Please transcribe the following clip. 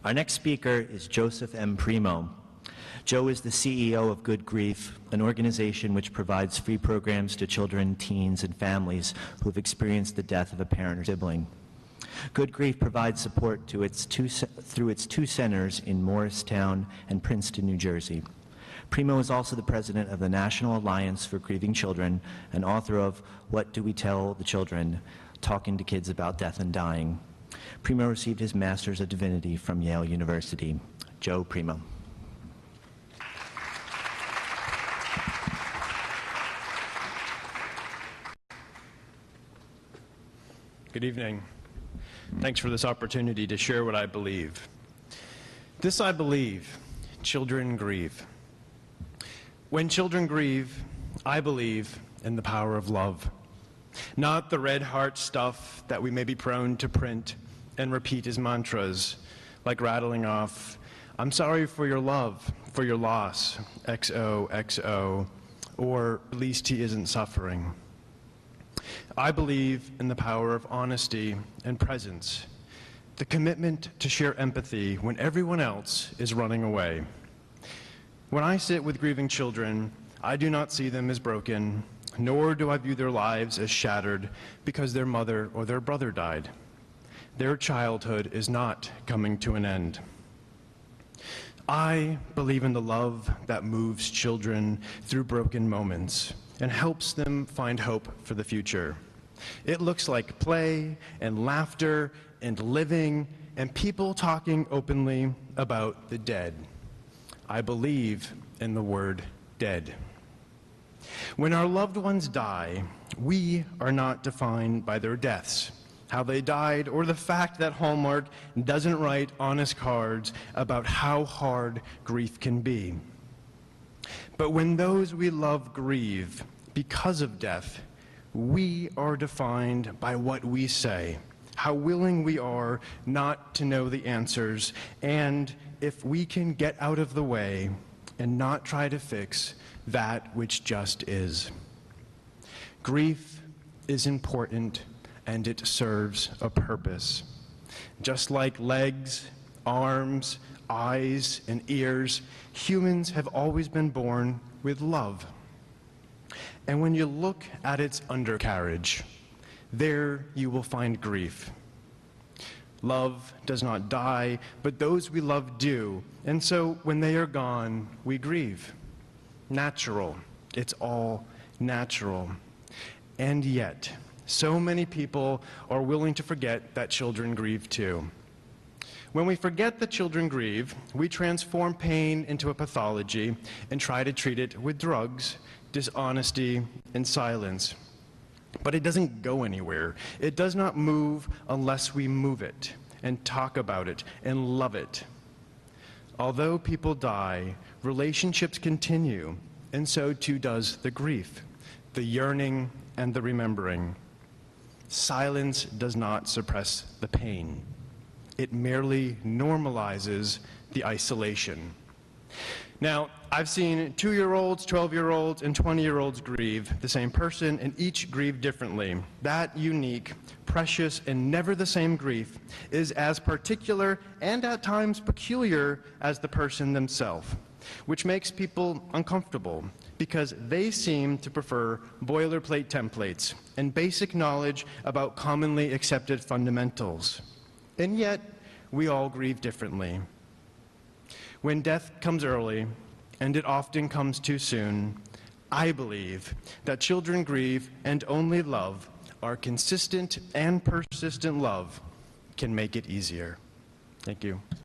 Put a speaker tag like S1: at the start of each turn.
S1: Our next speaker is Joseph M. Primo. Joe is the CEO of Good Grief, an organization which provides free programs to children, teens, and families who have experienced the death of a parent or sibling. Good Grief provides support to through its two centers in Morristown and Princeton, New Jersey. Primo is also the president of the National Alliance for Grieving Children and author of What Do We Tell the Children? Talking to Kids About Death and Dying. Primo received his Master's of Divinity from Yale University. Joe Primo.
S2: Good evening. Thanks for this opportunity to share what I believe. This I believe: children grieve. When children grieve, I believe in the power of love. Not the red heart stuff that we may be prone to print and repeat as mantras, like rattling off, "I'm sorry for your love, for your loss, XOXO," or "at least he isn't suffering." I believe in the power of honesty and presence, the commitment to share empathy when everyone else is running away. When I sit with grieving children, I do not see them as broken, nor do I view their lives as shattered because their mother or their brother died. Their childhood is not coming to an end. I believe in the love that moves children through broken moments and helps them find hope for the future. It looks like play and laughter and living and people talking openly about the dead. I believe in the word dead. When our loved ones die, we are not defined by their deaths, how they died, or the fact that Hallmark doesn't write honest cards about how hard grief can be. But when those we love grieve because of death, we are defined by what we say, how willing we are not to know the answers, and if we can get out of the way and not try to fix that which just is. Grief is important and it serves a purpose. Just like legs, arms, eyes, and ears, humans have always been born with love. And when you look at its undercarriage, there you will find grief. Love does not die, but those we love do. And so when they are gone, we grieve. Natural. It's all natural. And yet, so many people are willing to forget that children grieve too. When we forget that children grieve, we transform pain into a pathology and try to treat it with drugs, dishonesty, and silence. But it doesn't go anywhere. It does not move unless we move it and talk about it and love it. Although people die, relationships continue, and so too does the grief, the yearning, and the remembering. Silence does not suppress the pain. It merely normalizes the isolation. Now, I've seen 2-year-olds, 12-year-olds, and 20-year-olds grieve the same person, and each grieve differently. That unique, precious, and never the same grief is as particular and at times peculiar as the person themselves, which makes people uncomfortable because they seem to prefer boilerplate templates and basic knowledge about commonly accepted fundamentals. And yet, we all grieve differently. When death comes early, and it often comes too soon, I believe that children grieve and only love, our consistent and persistent love, can make it easier. Thank you.